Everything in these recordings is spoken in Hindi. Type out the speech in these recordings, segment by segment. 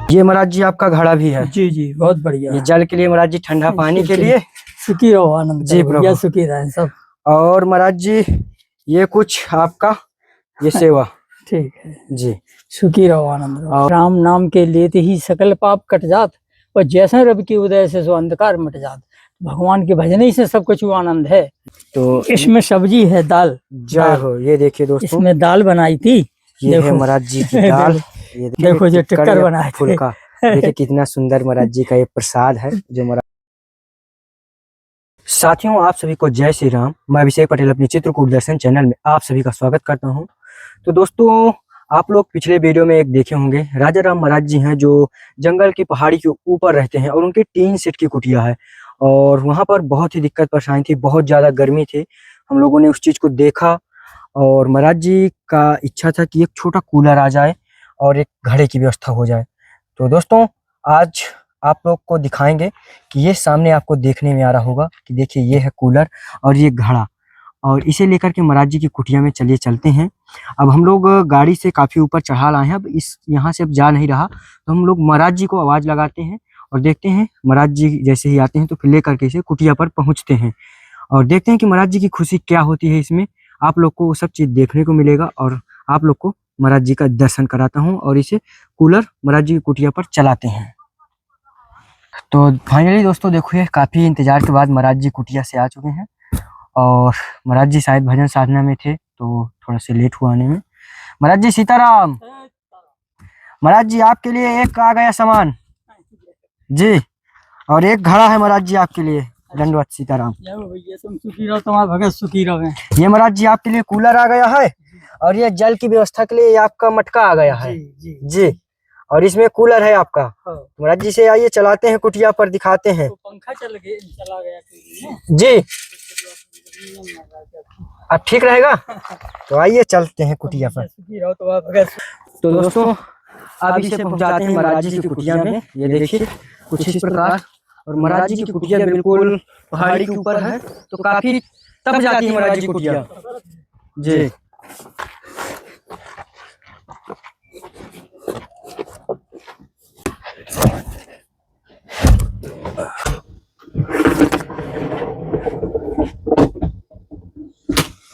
ये महाराज जी आपका घड़ा भी है। जी जी, बहुत बढ़िया। ये जल के लिए महाराज जी, ठंडा पानी के लिए। सुखी रहो, आनंद जी प्रभु, सुखी रहे सब। और महाराज जी ये कुछ आपका ये सेवा। ठीक है जी, सुखी रहो, आनंद रहो। राम नाम के लेते ही सकल पाप कट जात, और जैसे रवि के उदय से सो अंधकार मिट जात। भगवान के भजन ही से सब कुछ आनंद है। तो इसमें सब्जी है, दाल। जय हो। ये देखिए दोस्तों, इसमें दाल बनाई थी। ये है महाराज जी की दाल। ये देखो जो टिक्कर बनाए थे। फुल्का देखिए कितना सुंदर महाराज जी का ये प्रसाद है जो महाराज। साथियों, आप सभी को जय श्री राम। मैं अभिषेक पटेल अपने चित्रकूट दर्शन चैनल में आप सभी का स्वागत करता हूं। तो दोस्तों, आप लोग पिछले वीडियो में एक देखे होंगे, राजा राम महाराज जी हैं जो जंगल की पहाड़ी के ऊपर रहते हैं और उनकी टीन सेट की कुटिया है और वहां पर बहुत ही दिक्कत परेशानी थी, बहुत ज्यादा गर्मी थी। हम लोगों ने उस चीज को देखा और महाराज जी का इच्छा था कि एक छोटा कूलर आ जाए और एक घड़े की व्यवस्था हो जाए। तो दोस्तों, आज आप लोग को दिखाएंगे कि ये सामने आपको देखने में आ रहा होगा कि देखिए ये है कूलर और ये घड़ा, और इसे लेकर के महाराज जी की कुटिया में चलिए चलते हैं। अब हम लोग गाड़ी से काफी ऊपर चढ़ा लाए हैं, अब इस यहाँ से अब जा नहीं रहा, तो हम लोग महाराज जी को आवाज लगाते हैं और देखते हैं महाराज जी जैसे ही आते हैं तो फिर लेकर के इसे कुटिया पर पहुंचते हैं और देखते हैं कि महाराज जी की खुशी क्या होती है। इसमें आप लोग को वो सब चीज देखने को मिलेगा और आप लोग को महाराज जी का दर्शन कराता हूँ और इसे कूलर महाराज जी की कुटिया पर चलाते हैं। तो फाइनली दोस्तों देखो, ये काफी इंतजार के बाद महाराज जी कुटिया से आ चुके हैं और महाराज जी शायद भजन साधना में थे तो थोड़ा से लेट हुआ आने में। महाराज जी सीताराम। महाराज जी आपके लिए एक आ गया सामान जी, और एक घड़ा है महाराज जी आपके लिए। दंडवत सीताराम। भैया तुम सुखी रहो, तुम्हारा भगत सुखी रहे। ये महाराज जी आपके लिए कूलर आ गया है और ये जल की व्यवस्था के लिए आपका मटका आ गया है। जी, और इसमें कूलर है आपका। महाराज जी से आइए चलाते हैं, कुटिया पर दिखाते हैं। तो पंखा चला गया जी, अब ठीक रहेगा तो आइए चलते हैं कुटिया पर। तो दोस्तों, अब इसे पहुंचाते हैं महाराज जी की कुटिया में। ये देखिए कुछ इस प्रकार, और महाराज जी की कुटिया बिल्कुल पहाड़ी के ऊपर है तो काफी तप जाती है महाराज जी की कुटिया। जी,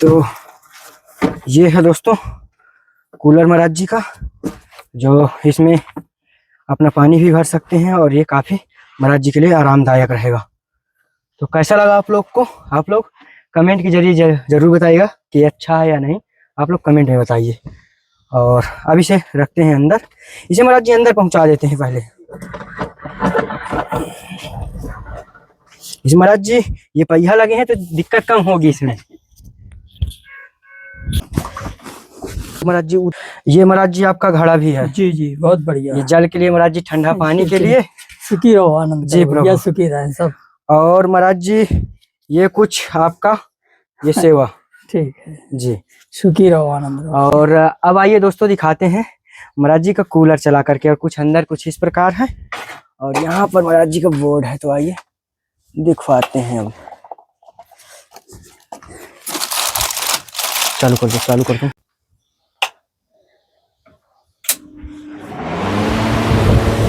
तो ये है दोस्तों कूलर महाराज जी का, जो इसमें अपना पानी भी भर सकते हैं और ये काफी महाराज जी के लिए आरामदायक रहेगा। तो कैसा लगा आप लोग को? आप लोग कमेंट के जरिए जरूर बताइएगा कि अच्छा है या नहीं। आप लोग कमेंट में बताइए। और अब इसे रखते हैं अंदर, इसे महाराज जी अंदर पहुंचा देते हैं पहले। इसे महाराज जी ये पहिया लगे हैं तो दिक्कत कम होगी इसमें। महाराज जी, ये महाराज जी आपका घड़ा भी है। जी जी, बहुत बढ़िया। ये जल के लिए महाराज जी, ठंडा पानी के लिए। सुखी रहो, आनंद जी प्रभु, सुखी रहे सब। और महाराज जी ये कुछ आपका ये सेवा। ठीक है जी, सुखी रहो, आनंद रहो। और अब आइए दोस्तों दिखाते हैं महाराज जी का कूलर चला करके, और कुछ अंदर कुछ इस प्रकार है और यहाँ पर महाराज जी का बोर्ड है। तो आइए दिखवाते हैं। अब चालू कर दो, चालू कर दो।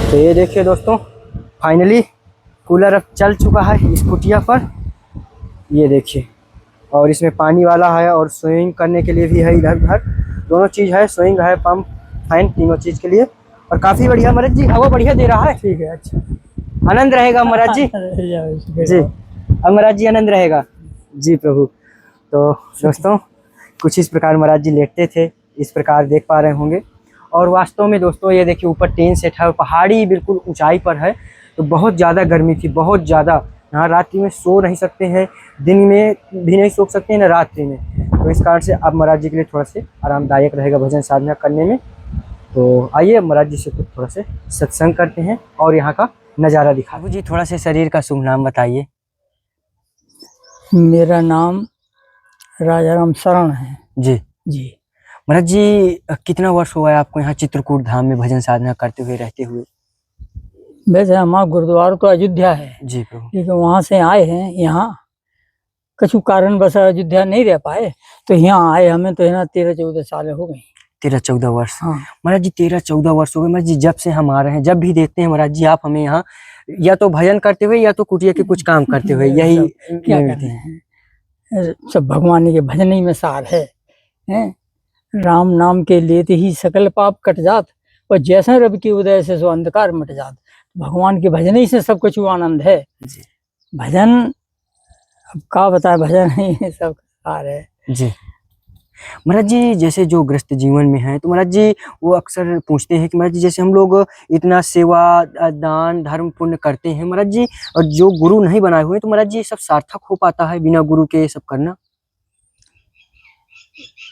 तो ये देखिए दोस्तों, फाइनली कूलर अब चल चुका है इस कुटिया पर। ये देखिए, और इसमें पानी वाला है और स्विमिंग करने के लिए भी है, इधर उधर दोनों चीज है, स्विमिंग है, पंप फैन, तीनों चीज के लिए। और काफी बढ़िया महाराज जी हवा बढ़िया दे रहा है। ठीक है, अच्छा आनंद रहेगा महाराज जी। जी, अब महाराज जी आनंद रहेगा। जी प्रभु। तो दोस्तों, कुछ इस प्रकार महाराज जी लेटते थे, इस प्रकार देख पा रहे होंगे। और वास्तव में दोस्तों ये देखिए ऊपर टीन सेट है और पहाड़ी बिल्कुल ऊंचाई पर है, तो बहुत ज़्यादा गर्मी थी, बहुत ज़्यादा। यहाँ रात्रि में सो नहीं सकते हैं, दिन में भी नहीं सो सकते हैं, ना रात्रि में। तो इस कारण से अब महाराज जी के लिए थोड़ा से आरामदायक रहेगा भजन साधना करने में। तो आइए महाराज जी से कुछ थोड़ा से सत्संग करते हैं और यहाँ का नज़ारा दिखा जी। थोड़ा से शरीर का शुभ नाम बताइए। मेरा नाम राजा राम शरण है। जी जी, महाराज जी कितना वर्ष हुआ है आपको यहाँ चित्रकूट धाम में भजन साधना करते हुए, रहते हुए? वैसे हमारा गुरुद्वारा तो अयोध्या है जी प्रभु, लेकिन वहाँ से आए हैं यहाँ, कुछ कारण बस अयोध्या नहीं रह पाए तो यहाँ आए हमें, तो यहाँ 13-14 साल हो गए। 13-14 वर्ष। हाँ महाराज जी 13-14 वर्ष हो गए महाराज जी जब से हम आ रहे हैं, जब भी देखते हैं महाराज जी आप हमें यहाँ या तो भजन करते हुए या तो कुटिया के कुछ काम करते हुए यही सब क्या मिलते करते हैं। हैं, सब भगवान के भजन ही में सार है, हैं? राम नाम के लेते ही सकल पाप कट जात, और जैसे रवि के उदय से सो अंधकार मिट जात। भगवान के भजन ही से सब कुछ आनंद है। जी भजन अब का बताए, भजन ही सब सार है। जी महाराज जी जैसे जो गृहस्थ जीवन में है तो महाराज जी वो अक्सर पूछते हैं कि महाराज जी जैसे हम लोग इतना सेवा दान धर्म पुण्य करते हैं महाराज जी, और जो गुरु नहीं बनाए हुए तो महाराज जी ये सब सार्थक हो पाता है बिना गुरु के ये सब करना?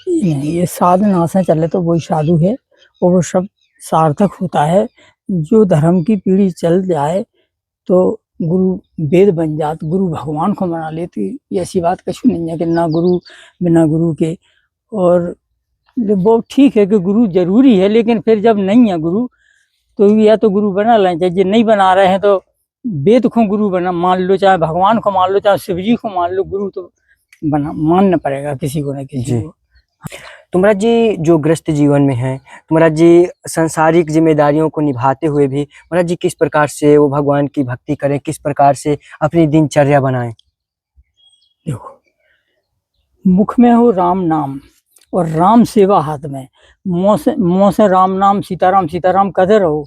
नहीं, ये साधना से चले तो वही साधु है और वो सब सार्थक होता है। जो धर्म की पीढ़ी चल जाए तो गुरु वेद बन जात, गुरु भगवान को मना लेते, ये ऐसी बात कछु नहीं है कि ना गुरु बिना गुरु के। और वो ठीक है कि गुरु जरूरी है, लेकिन फिर जब नहीं है गुरु तो या तो गुरु बना लें, चाहे नहीं बना रहे हैं तो वेद को गुरु बना मान लो, चाहे भगवान को मान लो, चाहे शिव जी को मान लो, गुरु तो बना मानना पड़ेगा किसी को न किसी को। तो महाराज जी जो गृहस्थ जीवन में है तो महाराज जी सांसारिक जिम्मेदारियों को निभाते हुए भी महाराज जी किस प्रकार से वो भगवान की भक्ति करें, किस प्रकार से अपनी दिनचर्या बनाएं? देखो, मुख में हो राम नाम और राम सेवा हाथ में, मुँह से राम नाम सीताराम सीताराम कहते रहो,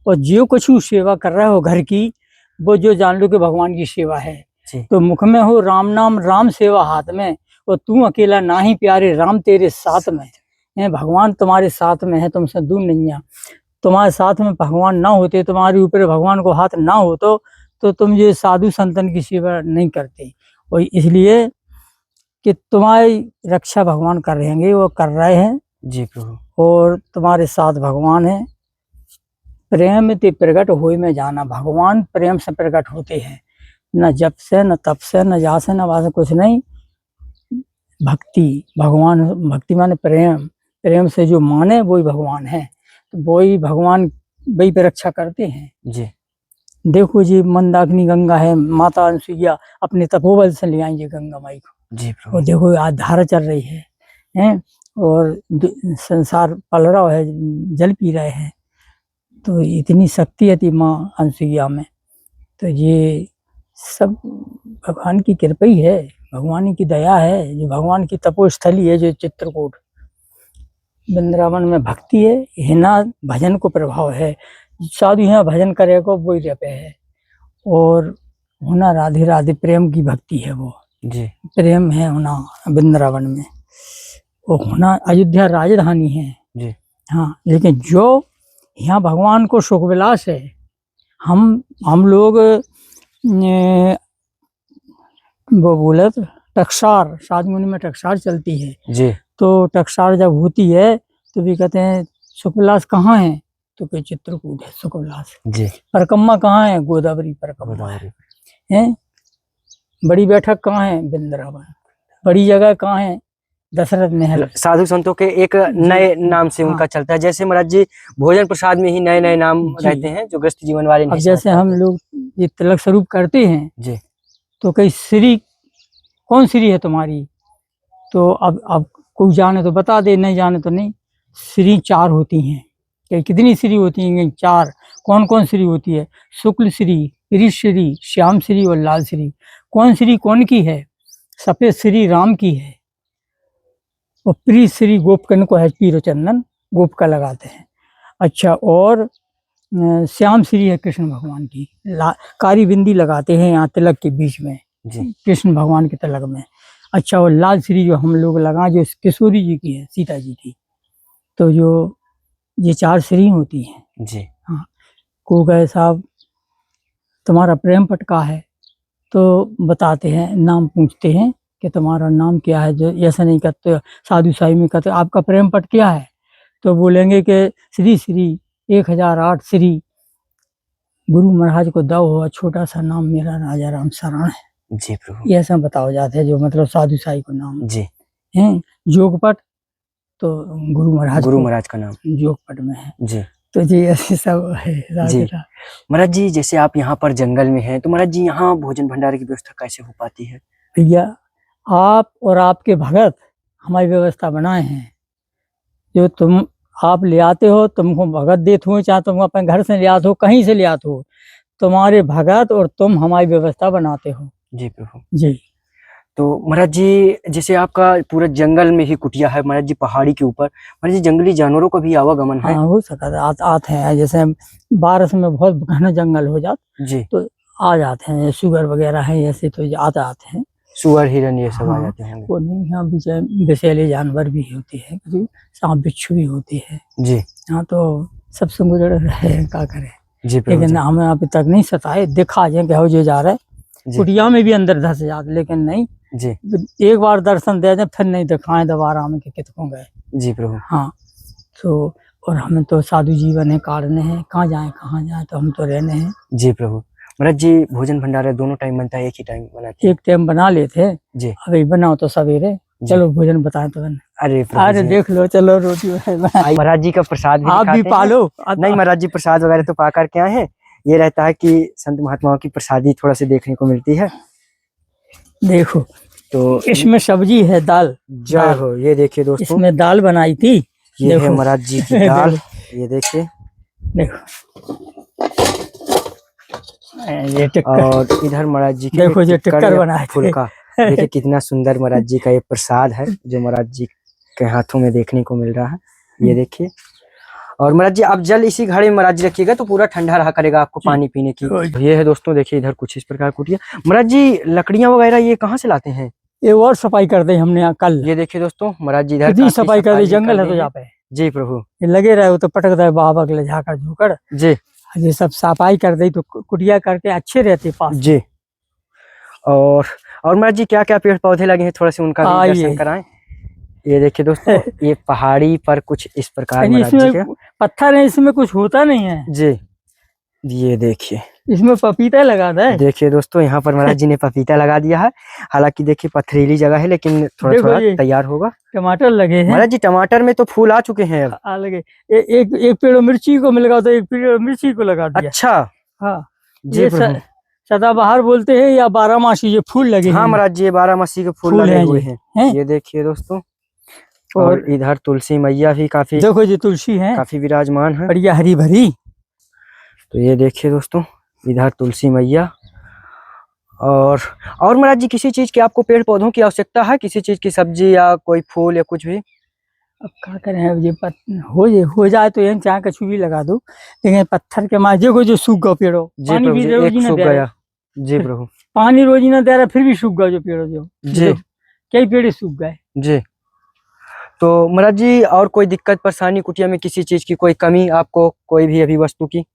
और जो कुछ सेवा कर रहे हो घर की वो जो जान लो कि भगवान की सेवा है। तो मुख में हो राम नाम राम सेवा हाथ में, और तू अकेला ना ही प्यारे राम तेरे साथ में है। भगवान तुम्हारे साथ में है, तुमसे दूर नहीं है। तुम्हारे साथ में भगवान ना होते, तुम्हारे ऊपर भगवान को हाथ ना हो तो तुम ये साधु संतन की सेवा नहीं करते। और इसलिए कि तुम्हारी रक्षा भगवान कर रहेंगे, वो कर रहे हैं जी प्रभु। और तुम्हारे साथ भगवान है। प्रेम ते प्रकट होए में जाना, भगवान प्रेम से प्रकट होते हैं, न जप से न तप से न जा से न वासे कुछ नहीं। भक्ति भगवान, भक्ति माने प्रेम, प्रेम से जो माने वही भगवान है, तो वही भगवान वही पे रक्षा करते हैं। जी देखो जी मंदाकिनी गंगा है, माता अनसुईया अपने तपोबल से ले आई ये गंगा माई को। जी प्रभु। और देखो आज धारा चल रही है, हैं? और संसार पल रहा है, जल पी रहे हैं, तो इतनी शक्ति है माँ अनसुईया में। तो ये सब भगवान की कृपा ही है, भगवान की दया है, जो भगवान की तपोस्थली है जो चित्रकूट वृंदावन में भक्ति है, हिना भजन को प्रभाव है। साधु यहाँ भजन करेगा वही रपे है, और होना राधे राधे प्रेम की भक्ति है, वो जी प्रेम है होना वृंदावन में। वो होना अयोध्या राजधानी है जी हाँ, लेकिन जो यहाँ भगवान को सुख विलास है। हम लोग वो बोले तो टकसार साध मुनि में टकसार चलती है जी तो टकसार जब होती है तो भी कहते हैं सुखविलास कहाँ है, तो कोई चित्रकूट है सुखविलास। जी परिक्रमा कहाँ है, गोदावरी परिक्रमा है। बड़ी बैठक कहाँ है, वृंदावन। बड़ी जगह कहाँ है, दशरथ महल। साधु संतों के एक नए नाम से उनका चलता है, जैसे महाराज जी भोजन प्रसाद में ही नए नए नाम रहते हैं जो गृहस्थ जीवन वाले। अब जैसे हम लोग ये तिलक स्वरूप करते हैं जी, तो कई श्री कौन श्री है तुम्हारी, तो अब कोई जाने तो बता दे, नहीं जाने तो नहीं। श्री 4 होती हैं, क्या कितनी श्री होती हैं, 4। कौन कौन श्री होती है, शुक्ल श्री, प्रिय श्री, श्याम श्री और लाल श्री। कौन श्री कौन की है, सफेद श्री राम की है, और प्रिय श्री गोपकन को है, पीरो चंदन गोप का लगाते हैं। अच्छा, और श्याम श्री है कृष्ण भगवान की, कारी बिंदी लगाते हैं यहाँ तिलक के बीच में कृष्ण भगवान के तिलक में। अच्छा, और लाल श्री जो हम लोग लगा जो किशोरी जी की है, सीता जी की। तो जो ये 4 श्री होती हैं जी। हाँ, को गए साहब तुम्हारा प्रेम पटका है, तो बताते हैं, नाम पूछते हैं कि तुम्हारा नाम क्या है। जो ऐसा नहीं कहते साधु साई में, कहते आपका प्रेम पट क्या है, तो बोलेंगे कि श्री श्री 1008 श्री गुरु महाराज को दो हुआ, छोटा सा नाम मेरा राजा राम शरण है। जी प्रभु। ये ऐसा बताओ जाते हैं, जो मतलब साधु साई को नाम जी है। जोगपट तो गुरु महाराज का नाम जोगपट में है। जी। तो जी ऐसे सब है जी महाराज जी, जैसे आप यहाँ पर जंगल में हैं तो महाराज जी यहाँ भोजन भंडारे की व्यवस्था कैसे हो पाती है? भैया आप और आपके भगत हमारी व्यवस्था बनाए हैं। जो तुम आप ले आते हो, तुमको भगत देते हो, चाहे तुम अपने घर से ले आते हो, कहीं से ले आते हो, तुम्हारे भगत और तुम हमारी व्यवस्था बनाते हो। जी प्रभु। जी। तो महाराज जी, जैसे आपका पूरा जंगल में ही कुटिया है महाराज जी, पहाड़ी के ऊपर, महाराज जी जंगली जानवरों का भी आवागमन है? हाँ, हो सकता है, आते हैं। जैसे बारिश में बहुत घना जंगल हो जाता जी। तो आ जाते हैं, शुगर वगैरह है ऐसे तो आते हैं। सुअर, हिरन ये सब आ हाँ, जाते होंगे। वो नहीं, यहाँ विषैले जानवर भी होते हैं, कभी सांप बिच्छू भी होते हैं। जी। यहाँ तो सबसे गुजर रहे हैं, क्या करें। जी प्रभु लेकिन जी। हमें अभी तक नहीं सताए, देखा जाए क्या हो जो जा रहा है। जी। कुटिया में भी अंदर धस जाते, लेकिन नहीं, जी। एक बार दर्शन दे जाए फिर नहीं दिखाएं दोबारा, हमें के कितकों गए। जी प्रभु। हाँ, तो और हमें तो साधु जीवन है, काटने हैं, कहाँ जाए तो हम तो रहने हैं। जी प्रभु। महाराज जी भोजन भंडारा दोनों टाइम बनता है, एक ही टाइम बनाते हैं? एक टाइम बना लेते हैं। जी। अभी बनाओ तो सवेरे, चलो भोजन बताए तो बन। अरे प्रभु अरे जी। देख लो, चलो रोटी महाराज जी का प्रसाद भी आप भी दिखाते हैं? पालो। नहीं महाराज जी, प्रसाद वगैरह तो पा कर के आए हैं। ये रहता है कि संत महात्माओं की प्रसादी थोड़ा से देखने को मिलती है। देखो, तो इसमें सब्जी है, दाल। जय हो। ये देखिए दोस्तों, इसमें दाल बनाई थी। ये है देखो। महाराज जी की दाल। ये देखिए, देखो ये टिक्कर, और इधर महाराज जी के देखो जो टिक्कर बनाए थे। फुल्का। देखिए कितना सुंदर महाराज जी का ये प्रसाद है जो महाराज जी के हाथों में देखने को मिल रहा है। ये देखिए, और महाराज जी आप जल इसी घड़े में महाराज जी रखिएगा तो पूरा ठंडा रहा करेगा आपको पानी पीने की। ये है दोस्तों, देखिए इधर कुछ इस प्रकार कुटिया। महाराज जी लकड़ियां वगैरह ये कहाँ से लाते हैं? ये और सफाई कर दी हमने यहाँ कल। ये देखिए दोस्तों, महाराज जी इधर कितनी काफी सफाई कर दी, जंगल है तो दी यहाँ पे। जी प्रभु। ये लगे रहे हो तो पटक दे बाबा के ले जाकर झोकर। जी। ये सब सफाई कर दी तो कुटिया करके अच्छे रहते पास। जी। और महाराज जी क्या क्या पेड़ पौधे लगे हैं, थोड़ा से उनका भी दर्शन कराएं। ये देखिए दोस्तों, ये पहाड़ी पर कुछ इस प्रकार महाराज जी के पत्थर है, इसमें कुछ होता नहीं है। जी। ये देखिए, इसमें पपीता लगा है। देखिए दोस्तों, यहाँ पर महाराज जी ने पपीता लगा दिया है। हालांकि देखिए पथरीली जगह है, लेकिन थोड़ा थोड़ा तैयार होगा। टमाटर लगे हैं महाराज जी, टमाटर में तो फूल आ चुके हैं अब। लगे। एक पेड़ मिर्ची को मिल गया तो एक पेड़ मिर्ची को लगा दिया। अच्छा। हाँ, जी प्रभु। सदाबहार बोलते हैं या 12 मासी, ये फूल लगे। हाँ महाराज जी, ये 12 मासी के फूल लगे हुए हैं। ये देखिए दोस्तों, और इधर तुलसी मैया भी काफी, देखो जी तुलसी है, काफी विराजमान है, बढ़िया हरी भरी। तो ये देखिए दोस्तों, इधर तुलसी मैया। और महाराज जी किसी चीज की आपको पेड़ पौधों की आवश्यकता है, किसी चीज की सब्जी या कोई फूल या कुछ भी? अब क्या करें, अब ये हो जाए तो यही चाहे कछु भी लगा दो, लेकिन पत्थर के माजे को जो सूख गया पेड़ो, पानी भी रोजी ना दे रहा। जी प्रभु। पानी रोजी ना दे रहा, फिर भी सूख गया जो पेड़ो जो। जी। कई पेड़ सूख गए। जी। तो महाराज जी और कोई दिक्कत परेशानी कुटिया में, किसी चीज की कोई कमी आपको, कोई भी अभी वस्तु की?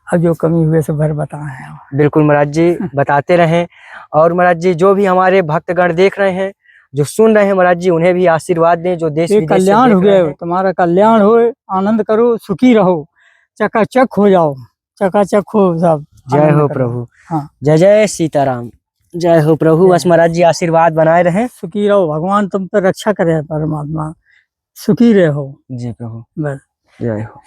अब जो कमी हुए से भर बताए। बिल्कुल महाराज जी, बताते रहें। और महाराज जी जो भी हमारे भक्तगण देख रहे हैं, जो सुन रहे हैं, महाराज जी उन्हें भी आशीर्वाद दें, जो देश विदेश कल्याण हो गया, तुम्हारा कल्याण हो, आनंद करो, सुखी रहो, चकाचक हो जाओ, चकाचक हो सब। जय हो प्रभु। हाँ, जय जय सीताराम। जय हो प्रभु। बस महाराज जी आशीर्वाद बनाए रहे, सुखी रहो, भगवान तुम पर रक्षा करे, परमात्मा सुखी रहो। जी प्रभु। बस। जय हो।